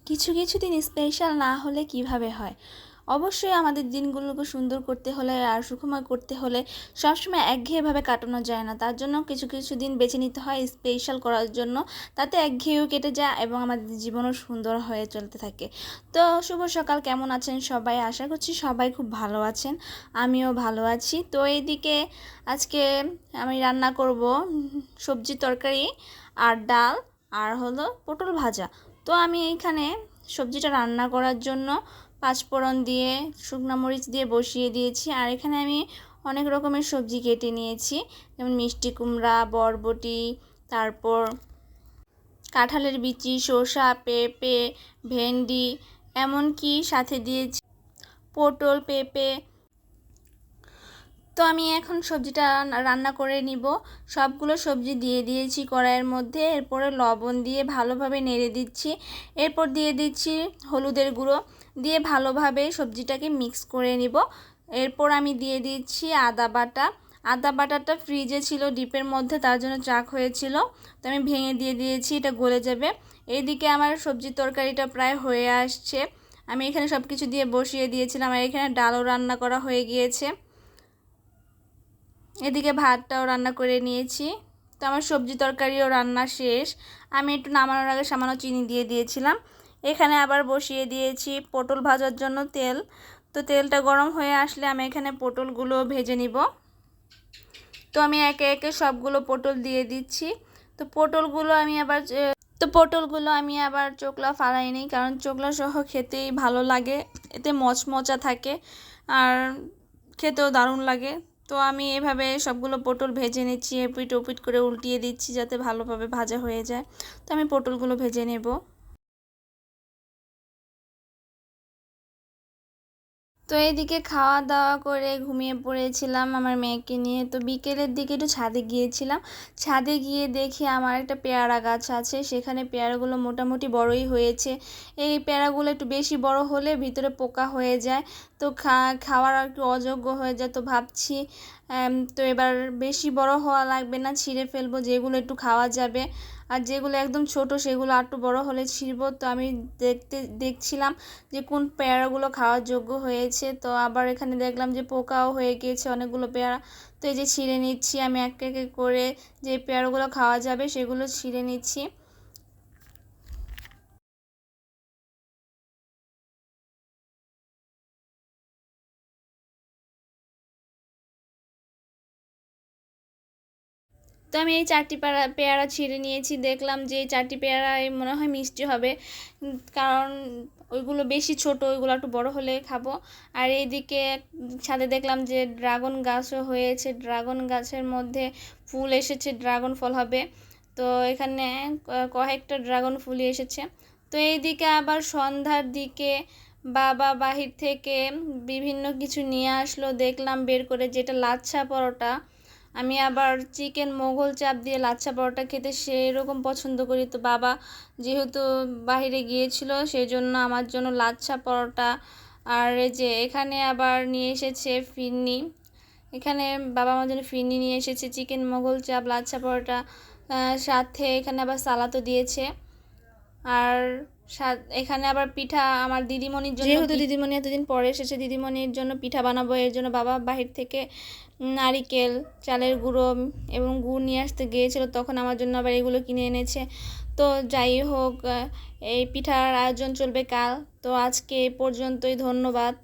কিছু কিছু দিন স্পেশাল না হলে কিভাবে হয়। অবশ্যই আমাদের দিনগুলোকে সুন্দর করতে হলে আর সুখময় করতে হলে সবসময় একঘেয়েভাবে কাটানো যায় না, তার জন্য কিছু কিছু দিন বেছে নিতে হয় স্পেশাল করার জন্য। তাতে একঘেয়েও কেটে যায় এবং আমাদের জীবনও সুন্দর হয়ে চলতে থাকে। তো শুভ সকাল, কেমন আছেন সবাই? আশা করছি সবাই খুব ভালো আছেন, আমিও ভালো আছি। তো এইদিকে আজকে আমি রান্না করব সবজি তরকারি আর ডাল আর হলো পটল ভাজা। তো আমি এইখানে সবজিটা রান্না করার জন্য পাঁচফোড়ন দিয়ে শুকনো মরিচ দিয়ে বসিয়ে দিয়েছি। আর এখানে আমি অনেক রকমের সবজি কেটে নিয়েছি, যেমন মিষ্টি কুমড়া, বরবটি, তারপর কাঁঠালের বিচি, শসা, পেঁপে, ভেন্ডি, এমনকি সাথে দিয়েছি পটল, পেঁপে। তো আমি এখন সবজিটা রান্না করে নিব। সবগুলো সবজি দিয়ে দিয়েছি কড়াইয়ের মধ্যে, এরপরে লবণ দিয়ে ভালোভাবে নেড়ে দিচ্ছি। এরপর দিয়ে দিচ্ছি হলুদের গুঁড়ো, দিয়ে ভালোভাবে সবজিটাকে মিক্স করে নিব। এরপর আমি দিয়ে দিচ্ছি আদা বাটা। আদা বাটাটা ফ্রিজে ছিল ডিপের মধ্যে, তার জন্য চাক হয়েছিল, তো আমি ভেঙে দিয়ে দিয়েছি, এটা গলে যাবে। এইদিকে আমার সবজি তরকারিটা প্রায় হয়ে আসছে। আমি এখানে সব কিছু দিয়ে বসিয়ে দিয়েছিলাম, আর এখানে ডালও রান্না করা হয়ে গিয়েছে। এদিকে ভাতটাও রান্না করে নিয়েছি। তো আমার সবজি তরকারিও রান্না শেষ। আমি একটু নামানোর আগে সামান্য চিনি দিয়ে দিয়েছিলাম। এখানে আবার বসিয়ে দিয়েছি পটল ভাজার জন্য তেল। তো তেলটা গরম হয়ে আসলে আমি এখানে পটলগুলো ভেজে নিব। তো আমি একে একে সবগুলো পটল দিয়ে দিচ্ছি। তো পটলগুলো আমি আবার চোকলা ফালাইনি, কারণ চোকলা সহ খেতেই ভালো লাগে, এতে মচমচা থাকে আর খেতেও দারুণ লাগে। তো আমি এভাবে সবগুলো পটল ভেজে নিচ্ছি, এপিট ওপিট করে উল্টিয়ে দিচ্ছি যাতে ভালোভাবে ভাজা হয়ে যায়। তো আমি পটলগুলো ভেজে নেব। তো এইদিকে খাওয়া দাওয়া করে ঘুমিয়ে পড়েছিলাম আমার মেয়েকে নিয়ে। তো বিকেলের দিকে একটু ছাদে গিয়েছিলাম। ছাদে গিয়ে দেখি আমার একটা পেয়ারা গাছ আছে, সেখানে পেয়ারাগুলো মোটামুটি বড়ই হয়েছে। এই পেয়ারাগুলো একটু বেশি বড় হলে ভিতরে পোকা হয়ে যায়, তো খাওয়ার একটু অযোগ্য হয়ে যায়। তো ভাবছি তো এবার বেশি বড় হওয়া লাগবে না, ছিঁড়ে ফেলবো যেগুলো একটু খাওয়া যাবে, আর যেগুলো একদম ছোট সেগুলো একটু বড় হলে ছিঁড়বো। তো আমি দেখছিলাম যে কোন পেয়ারাগুলো খাওয়ার যোগ্য হয়েছে। তো আবার এখানে দেখলাম যে পোকাও হয়ে গিয়েছে অনেকগুলো পেয়ারা। তো এই যে ছিঁড়ে নিচ্ছি আমি এক এক করে, যে পেয়ারাগুলো খাওয়া যাবে সেগুলো ছিঁড়ে নিচ্ছি। তো আমি এই চারটি পেয়ারা ছিঁড়ে নিয়েছি। দেখলাম যে এই চারটি পেয়ারাই মনে হয় মিষ্টি হবে, কারণ ওইগুলো বেশি ছোট, ওইগুলো একটু বড় হলে খাবো। আর এইদিকে ছাদে দেখলাম যে ড্রাগন গাছও হয়েছে, ড্রাগন গাছের মধ্যে ফুল এসেছে, ড্রাগন ফল হবে। তো এখানে কয়েকটা ড্রাগন ফুলই এসেছে। তো এইদিকে আবার সন্ধ্যার দিকে বাবা বাহির থেকে বিভিন্ন কিছু নিয়ে আসলো, দেখলাম বের করে, যেটা লাচ্ছা পরোটা। আমি আবার চিকেন মোগল চাপ দিয়ে লাচ্ছা পরোটা খেতে সেরকম পছন্দ করি। তো বাবা যেহেতু বাইরে গিয়েছিল, সেই জন্য আমার জন্য লাচ্ছা পরোটা। আর এই যে এখানে আবার নিয়ে এসেছে ফিরনি, এখানে বাবা আমার জন্য ফিরনি নিয়ে এসেছে, চিকেন মোগল চাপ, লাচ্ছা পরোটা, সাথে এখানে আবার সালাদও দিয়েছে। আর এখানে আবার পিঠা আমার দিদিমণির জন্য, যেহেতু দিদিমণি এতদিন পরে এসেছে, দিদিমণির জন্য পিঠা বানাবো, এর জন্য বাবা বাহির থেকে নারিকেল, চালের গুঁড়ো এবং গুড় নিয়ে আসতে গিয়েছিল, তখন আমার জন্য আবার এগুলো কিনে এনেছে। তো যাই হোক, এই পিঠার আয়োজন চলবে কাল। তো আজকে এ পর্যন্তই, ধন্যবাদ।